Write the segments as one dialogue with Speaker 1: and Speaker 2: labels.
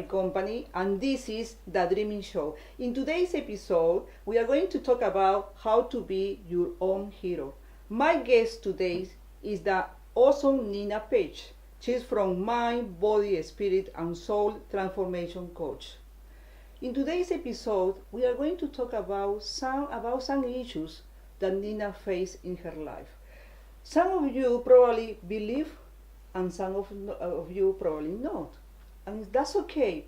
Speaker 1: company, and this is The Dreaming Show. In today's episode, we are going to talk about how to be your own hero. My guest today is the awesome Nina Page. She's from Mind, Body, Spirit, and Soul Transformation Coach. In today's episode, we are going to talk about some issues that Nina faced in her life. Some of you probably believe, and some of you probably not. And that's okay.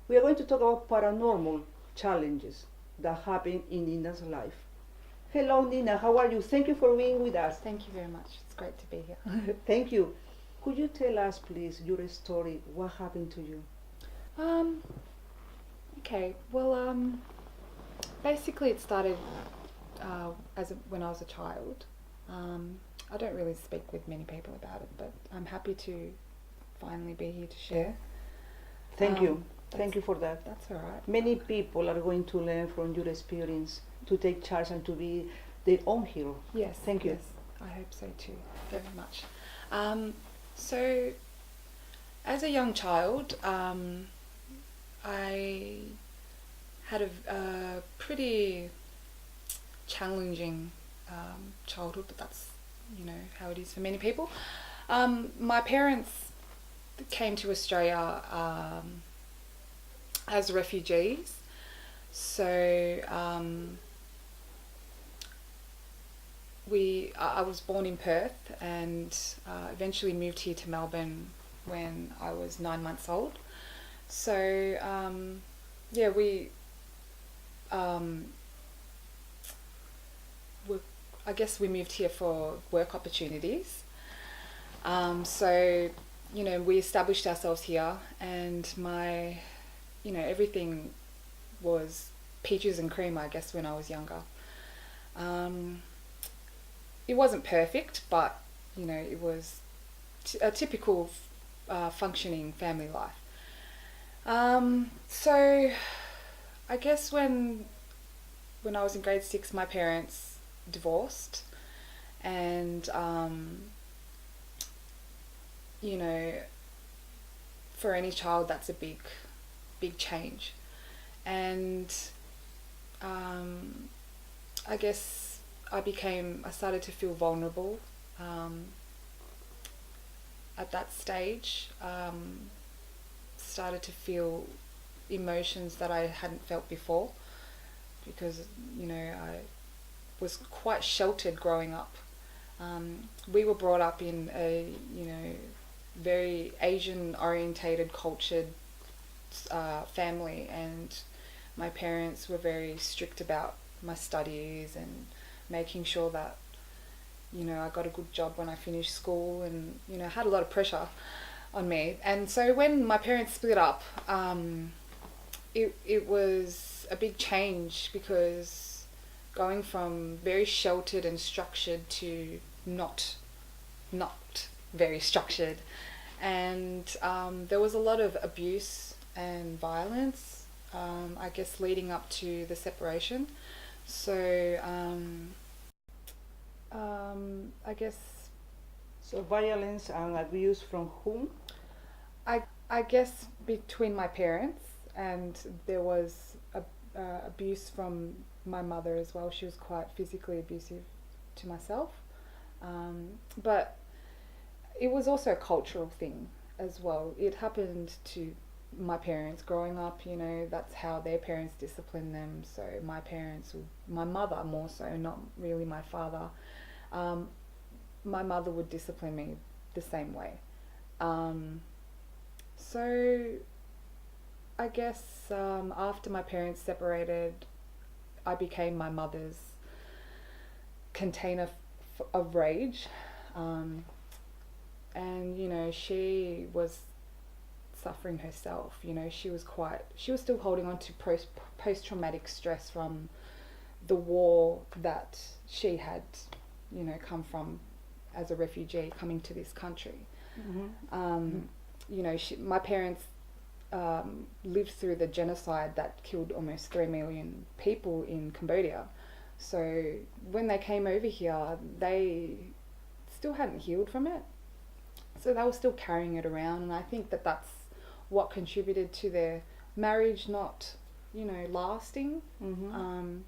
Speaker 1: We are going to talk about paranormal challenges that happen in Nina's life. Hello, Nina. How are you? Thank you for being with us.
Speaker 2: Thank you very much. It's great to be here.
Speaker 1: Thank you. Could you tell us, please, your story? What happened to you?
Speaker 2: Okay. Well, basically, it started when I was a child. I don't really speak with many people about it, but I'm happy to finally be here to share.
Speaker 1: Thank you. Thank you for that.
Speaker 2: That's all right.
Speaker 1: Many people are going to learn from your experience to take charge and to be their own hero.
Speaker 2: Yes.
Speaker 1: Thank you.
Speaker 2: Yes, I hope so too, very much. So, as a young child, I had a pretty challenging childhood, but that's how it is for many people. My parents came to Australia as refugees, so I was born in Perth and eventually moved here to Melbourne when I was 9 months old. So I guess we moved here for work opportunities. So we established ourselves here, and everything was peaches and cream, I guess, when I was younger. It wasn't perfect, but it was a typical functioning family life. So I guess when I was in grade 6, my parents divorced, and for any child that's a big change, and I guess I started to feel vulnerable at that stage. Started to feel emotions that I hadn't felt before, because I was quite sheltered growing up. We were brought up in a very Asian orientated, cultured family, and my parents were very strict about my studies and making sure that I got a good job when I finished school, and had a lot of pressure on me. And so when my parents split up, it was a big change, because going from very sheltered and structured to not very structured, and there was a lot of abuse and violence, I guess, leading up to the separation. So I guess,
Speaker 1: so violence and abuse from whom?
Speaker 2: I guess between my parents, and there was abuse from my mother as well. She was quite physically abusive to myself, but it was also a cultural thing as well. It happened to my parents growing up, that's how their parents disciplined them. So my mother more so, not really my father, my mother would discipline me the same way. So I guess after my parents separated, I became my mother's container of rage, and she was suffering herself. She was still holding on to post-traumatic stress from the war that she had come from as a refugee coming to this country. My parents lived through the genocide that killed almost 3 million people in Cambodia. So when they came over here, they still hadn't healed from it. So they were still carrying it around, and I think that's what contributed to their marriage not, lasting.
Speaker 1: Mm-hmm.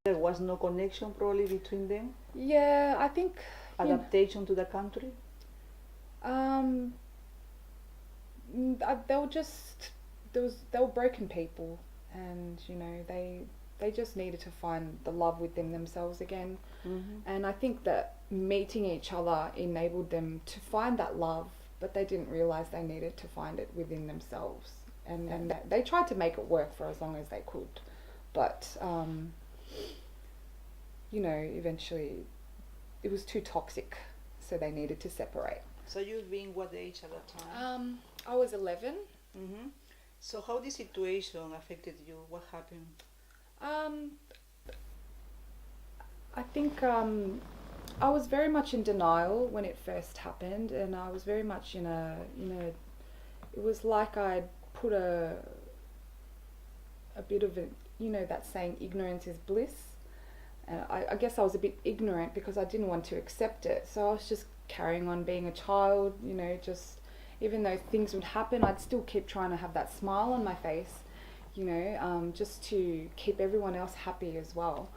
Speaker 1: There was no connection probably between them.
Speaker 2: Yeah, I think
Speaker 1: Adaptation to the country.
Speaker 2: um, they were just they were broken people, and they just needed to find the love within themselves again.
Speaker 1: Mm-hmm.
Speaker 2: And I think that meeting each other enabled them to find that love, but they didn't realize they needed to find it within themselves. And they tried to make it work for as long as they could, but eventually it was too toxic, so they needed to separate.
Speaker 1: So you've been what age at that time?
Speaker 2: I was 11.
Speaker 1: Mm-hmm. So how this situation affected you? What happened?
Speaker 2: I think I was very much in denial when it first happened, and I was very much in a, it was like I'd put a bit of a, that saying, ignorance is bliss. And I guess I was a bit ignorant because I didn't want to accept it. So I was just carrying on being a child, just even though things would happen, I'd still keep trying to have that smile on my face, just to keep everyone else happy as well.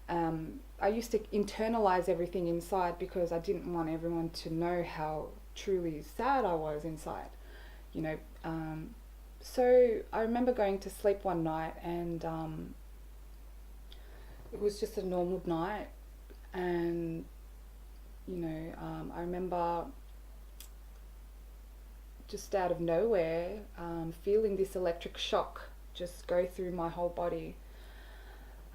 Speaker 2: I used to internalize everything inside because I didn't want everyone to know how truly sad I was inside, So I remember going to sleep one night, and it was just a normal night, and I remember just out of nowhere feeling this electric shock just go through my whole body,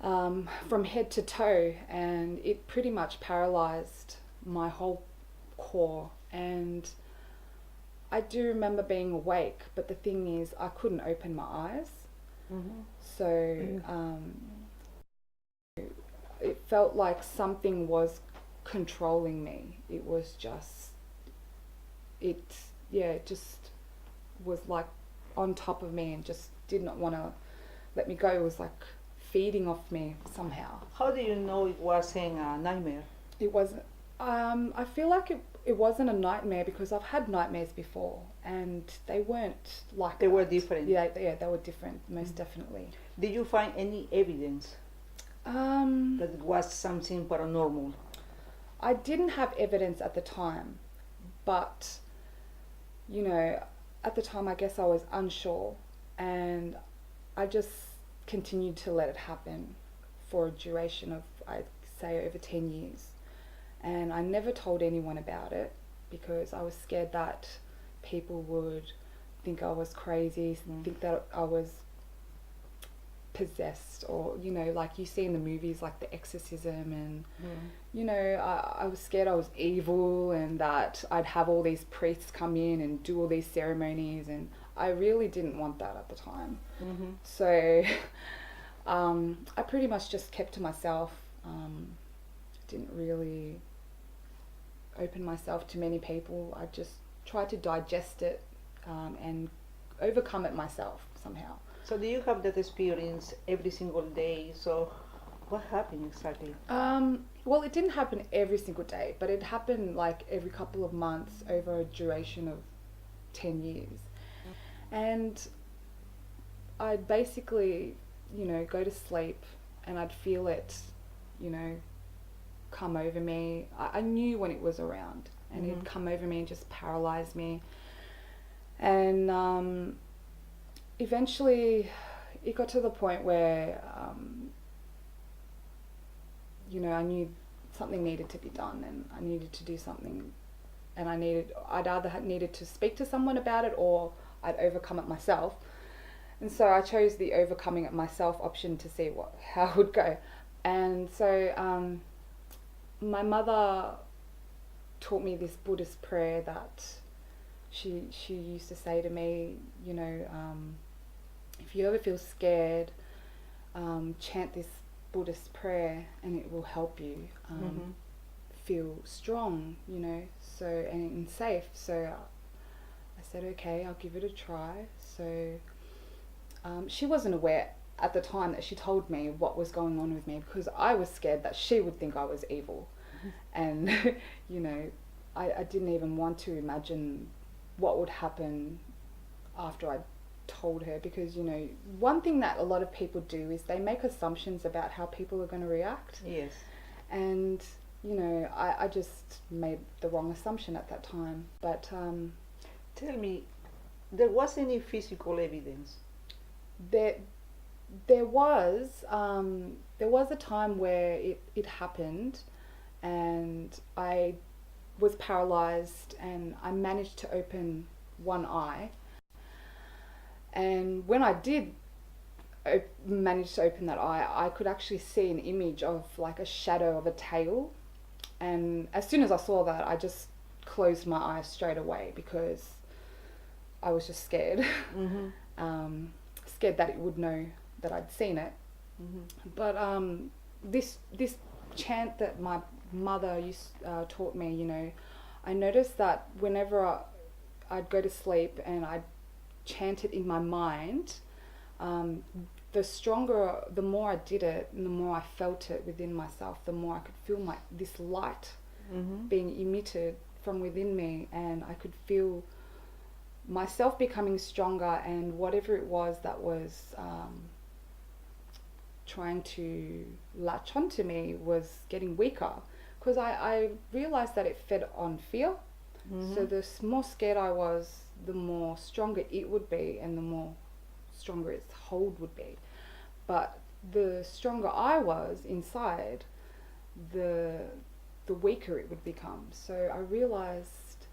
Speaker 2: from head to toe, and it pretty much paralyzed my whole core. And I do remember being awake, but the thing is I couldn't open my eyes.
Speaker 1: Mm-hmm.
Speaker 2: So it felt like something was controlling me. It was just, it just was like on top of me and just did not want to let me go. It was like feeding off me somehow.
Speaker 1: How do you know it wasn't a nightmare?
Speaker 2: It wasn't. I feel like it wasn't a nightmare because I've had nightmares before, and they weren't like
Speaker 1: They
Speaker 2: that.
Speaker 1: were different.
Speaker 2: Yeah, they were different, most definitely.
Speaker 1: Did you find any evidence that it was something paranormal?
Speaker 2: I didn't have evidence at the time, but at the time I guess I was unsure, and I just continued to let it happen for a duration of, I'd say, over 10 years. And I never told anyone about it because I was scared that people would think I was crazy, think that I was possessed, or like you see in the movies like The Exorcism, and I was scared I was evil and that I'd have all these priests come in and do all these ceremonies, and I really didn't want that at the time.
Speaker 1: Mm-hmm.
Speaker 2: So I pretty much just kept to myself, didn't really open myself to many people. I just tried to digest it and overcome it myself somehow.
Speaker 1: So do you have that experience every single day? So what happened exactly?
Speaker 2: Well, it didn't happen every single day, but it happened like every couple of months over a duration of 10 years. And I'd basically, go to sleep and I'd feel it, come over me. I knew when it was around, and it'd come over me and just paralyze me. And eventually it got to the point where I knew something needed to be done, and I needed to do something, and I'd either needed to speak to someone about it or I'd overcome it myself. And so I chose the overcoming it myself option to see how it would go. And so my mother taught me this Buddhist prayer that she used to say to me, if you ever feel scared, chant this Buddhist prayer and it will help you feel strong, so and safe. So I said, okay, I'll give it a try. So she wasn't aware at the time that she told me what was going on with me, because I was scared that she would think I was evil. And I didn't even want to imagine what would happen after I told her, because one thing that a lot of people do is they make assumptions about how people are going to react.
Speaker 1: Yes.
Speaker 2: And I just made the wrong assumption at that time. But
Speaker 1: tell me, there was any physical evidence?
Speaker 2: There was a time where it happened, and I was paralyzed, and I managed to open one eye. And when I did manage to open that eye, I could actually see an image of like a shadow of a tail. And as soon as I saw that, I just closed my eyes straight away, because I was just scared.
Speaker 1: Mm-hmm.
Speaker 2: Scared that it would know that I'd seen it.
Speaker 1: Mm-hmm.
Speaker 2: But this chant that my mother taught me, I noticed that whenever I'd go to sleep and I'd chant it in my mind, the more I did it, and the more I felt it within myself, the more I could feel this light
Speaker 1: Mm-hmm.
Speaker 2: being emitted from within me, and I could feel myself becoming stronger, and whatever it was that was trying to latch onto me was getting weaker, because I realized that it fed on fear.
Speaker 1: Mm-hmm.
Speaker 2: So the more scared I was, the more stronger it would be, and the more stronger its hold would be. But the stronger I was inside, the weaker it would become. So I realized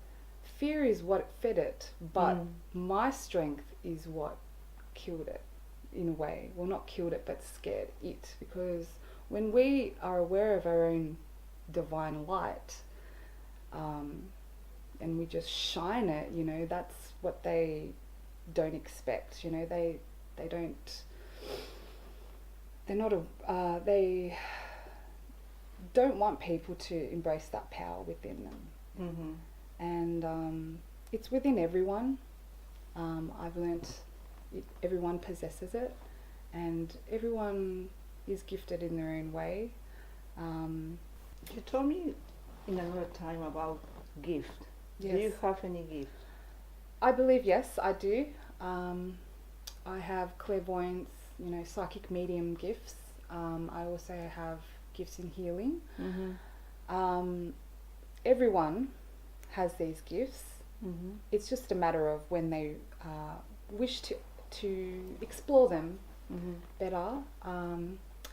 Speaker 2: fear is what fed it, but my strength is what killed it, in a way. Well, not killed it, but scared it. Because when we are aware of our own divine light, and we just shine it, that's what they don't expect. They don't want people to embrace that power within them.
Speaker 1: Mm-hmm.
Speaker 2: And it's within everyone. I've learnt everyone possesses it, and everyone is gifted in their own way.
Speaker 1: You told me in another time about gift.
Speaker 2: Yes.
Speaker 1: Do you have any gift?
Speaker 2: I believe, yes, I do. I have clairvoyance, psychic medium gifts. I also have gifts in healing.
Speaker 1: Mm-hmm.
Speaker 2: Everyone has these gifts.
Speaker 1: Mm-hmm.
Speaker 2: It's just a matter of when they wish to explore them better.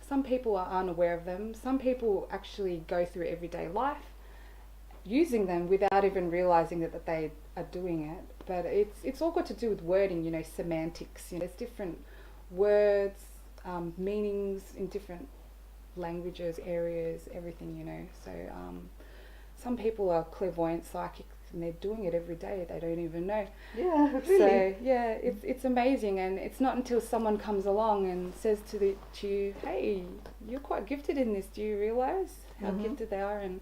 Speaker 2: Some people are unaware of them. Some people actually go through everyday life using them without even realizing that they are doing it. But it's all got to do with wording, semantics. There's different words, meanings in different languages, areas, everything. So some people are clairvoyant, psychic, and they're doing it every day. They don't even know.
Speaker 1: Yeah, really.
Speaker 2: So yeah, it's amazing, and it's not until someone comes along and says to you, "Hey, you're quite gifted in this. Do you realize how gifted they are?" And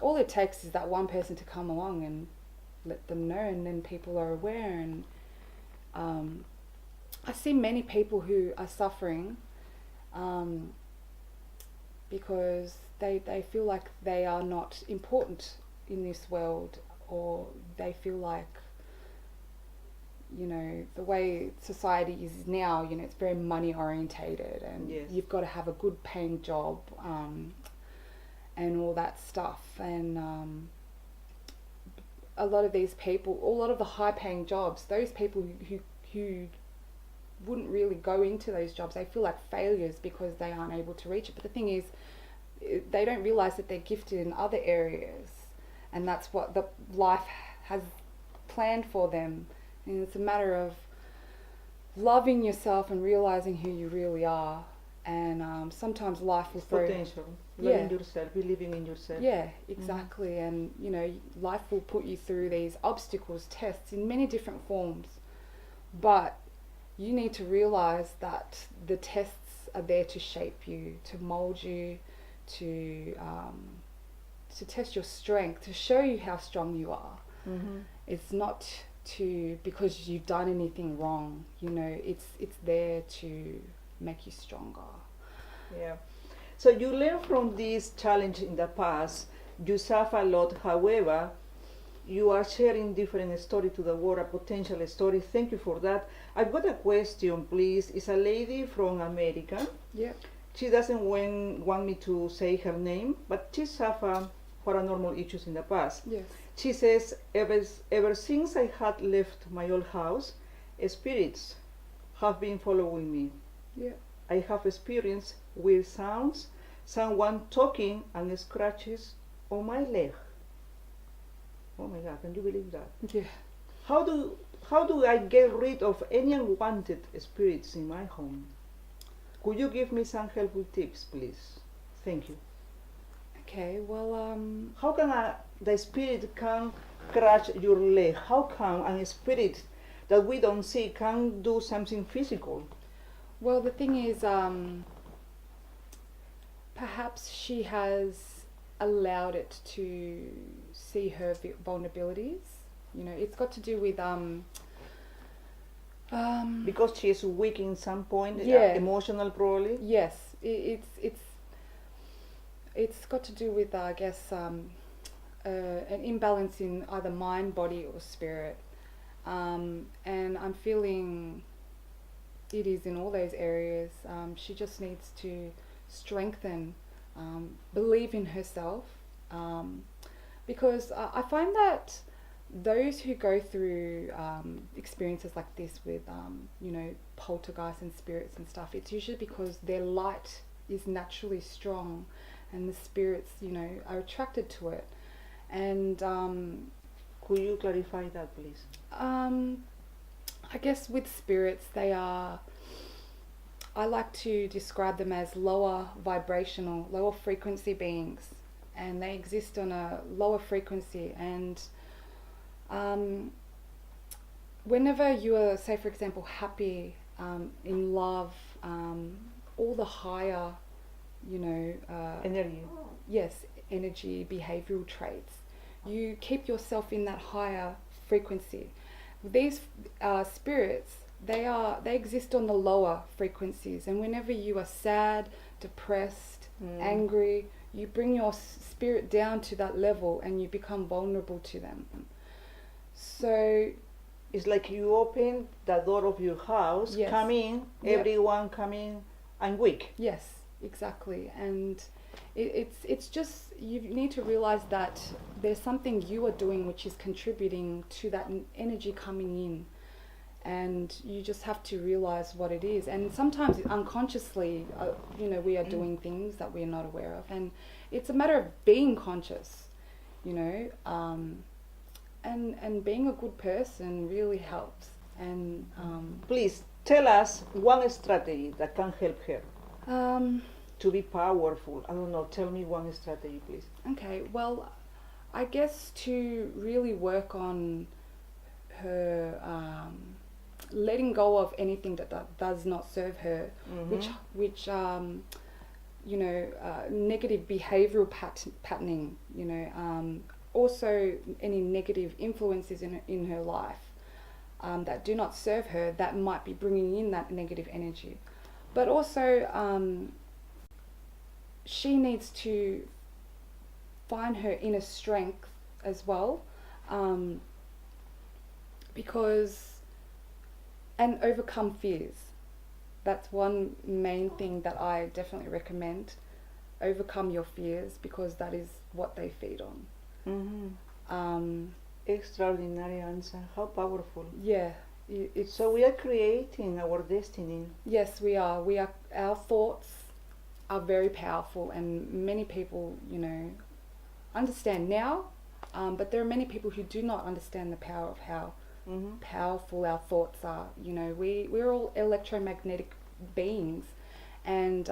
Speaker 2: all it takes is that one person to come along and let them know, and then people are aware. And I see many people who are suffering because they feel like they are not important in this world, or they feel like the way society is now, it's very money orientated, and
Speaker 1: yes.
Speaker 2: You've got to have a good paying job and all that stuff. And a lot of these people, a lot of the high paying jobs, those people who wouldn't really go into those jobs, they feel like failures because they aren't able to reach it. But the thing is, they don't realize that they're gifted in other areas, and that's what the life has planned for them. And it's a matter of loving yourself and realizing who you really are. And sometimes life will throw
Speaker 1: potential, loving yourself, believing in yourself.
Speaker 2: Yeah, exactly. And life will put you through these obstacles, tests in many different forms, but you need to realize that the tests are there to shape you, to mold you, to test your strength, to show you how strong you are. It's not because you've done anything wrong. It's there to make you stronger.
Speaker 1: Yeah. So you learn from this challenge in the past. You suffer a lot. However, you are sharing different story to the world, a potential story. Thank you for that. I've got a question, please. It's a lady from America.
Speaker 2: Yeah.
Speaker 1: She doesn't want me to say her name, but she's suffered paranormal issues in the past.
Speaker 2: Yes.
Speaker 1: She says, ever since I had left my old house, spirits have been following me.
Speaker 2: Yeah.
Speaker 1: I have experienced weird sounds, someone talking and scratches on my leg. Oh my God, can you believe that?
Speaker 2: Yeah.
Speaker 1: How do I get rid of any unwanted spirits in my home? Could you give me some helpful tips, please? Thank you.
Speaker 2: Okay. Well.
Speaker 1: How can the spirit can scratch your leg? How can a spirit that we don't see can do something physical?
Speaker 2: Well, the thing is, perhaps she has allowed it to see her vulnerabilities. You know, it's got to do with
Speaker 1: Because she is weak in some point,
Speaker 2: Yeah.
Speaker 1: emotional probably.
Speaker 2: yes, it's got to do with, I guess, an imbalance in either mind, body, or spirit. And I'm feeling it is in all those areas. She just needs to strengthen, believe in herself, because I find that those who go through experiences like this with, you know, poltergeists and spirits and stuff, it's usually because their light is naturally strong and the spirits, you know, are attracted to it. And
Speaker 1: Could you clarify that, please?
Speaker 2: I guess with spirits, they are, I like to describe them as lower vibrational, lower frequency beings, and they exist on a lower frequency. And whenever you are, say for example, happy, in love, all the higher, you know,
Speaker 1: Energy.
Speaker 2: yes, energy, behavioral traits, you keep yourself in that higher frequency. These spirits, they exist on the lower frequencies, and whenever you are sad, depressed, angry, you bring your spirit down to that level and you become vulnerable to them. So
Speaker 1: It's like you open the door of your house,
Speaker 2: Yes.
Speaker 1: come in,
Speaker 2: Yep.
Speaker 1: everyone come in, and weak.
Speaker 2: yes, exactly. And it's just, you need to realize that there's something you are doing which is contributing to that energy coming in, and you just have to realize what it is. And sometimes unconsciously, you know, we are doing things that we're not aware of, and it's a matter of being conscious, you know, and being a good person really helps. And
Speaker 1: Please tell us one strategy that can help her to be powerful. I don't know, tell me one strategy, please.
Speaker 2: okay, well, I guess to really work on her letting go of anything that does not serve her, which you know, negative behavioral patterning, you know, also any negative influences in her life that do not serve her, that might be bringing in that negative energy. But also she needs to find her inner strength as well, because, and overcome fears. That's one main thing that I definitely recommend. Overcome your fears, because that is what they feed on.
Speaker 1: Extraordinary answer. How powerful.
Speaker 2: Yeah. It's,
Speaker 1: So we are creating our destiny.
Speaker 2: yes, we are. Our thoughts are very powerful, and many people, you know, understand now, but there are many people who do not understand the power of how powerful our thoughts are. You know, we're all electromagnetic beings, and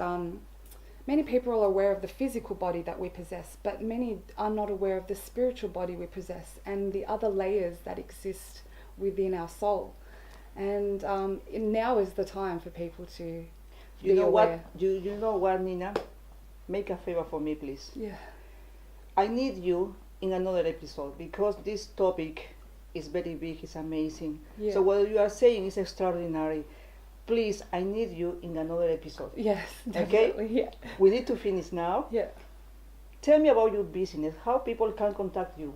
Speaker 2: many people are aware of the physical body that we possess, but many are not aware of the spiritual body we possess and the other layers that exist within our soul. And now is the time for people to
Speaker 1: You
Speaker 2: be
Speaker 1: know
Speaker 2: aware.
Speaker 1: what? You know what, Nina? Make a favor for me, please.
Speaker 2: Yeah.
Speaker 1: I need you in another episode, because this topic is very big. It's amazing.
Speaker 2: Yeah.
Speaker 1: So what you are saying is extraordinary. Please, I need you in another episode.
Speaker 2: Yes,
Speaker 1: Okay?
Speaker 2: definitely. Yeah.
Speaker 1: We need to finish now.
Speaker 2: Yeah.
Speaker 1: Tell me about your business. How people can contact you.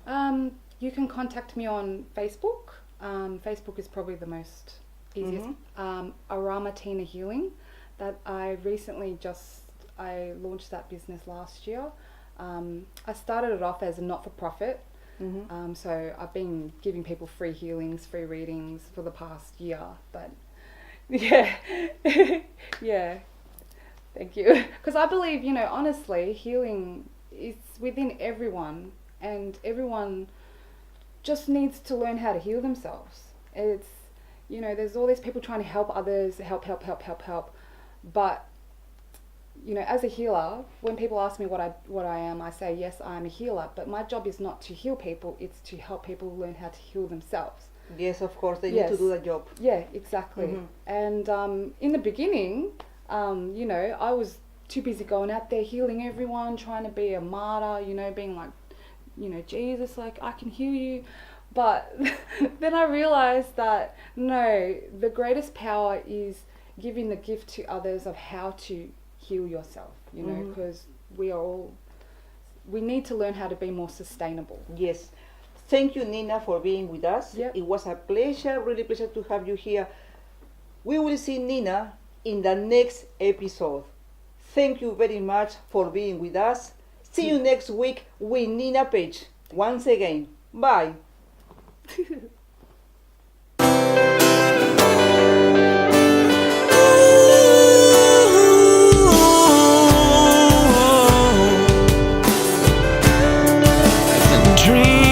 Speaker 2: You can contact me on Facebook. Facebook is probably the most easiest. Arama Tina Healing. That I recently I launched that business last year. I started it off as a not-for-profit. So I've been giving people free healings, free readings for the past year. But yeah, yeah. Thank you. Because I believe, honestly, healing is within everyone, and everyone just needs to learn how to heal themselves. It's, there's all these people trying to help others, help. But, as a healer, when people ask me what I am, I say, yes, I am a healer. But my job is not to heal people, it's to help people learn how to heal themselves.
Speaker 1: Yes, of course, they need to do the job.
Speaker 2: Yeah, exactly. And in the beginning, I was too busy going out there healing everyone, trying to be a martyr, being like, Jesus, like, I can heal you. But then I realized that, no, the greatest power is giving the gift to others of how to heal yourself, because we need to learn how to be more sustainable.
Speaker 1: Yes. Thank you, Nina, for being with us.
Speaker 2: Yep.
Speaker 1: It was a pleasure, really pleasure to have you here. We will see Nina in the next episode. Thank you very much for being with us. See you next week with Nina Page. Once again, bye.
Speaker 3: Dream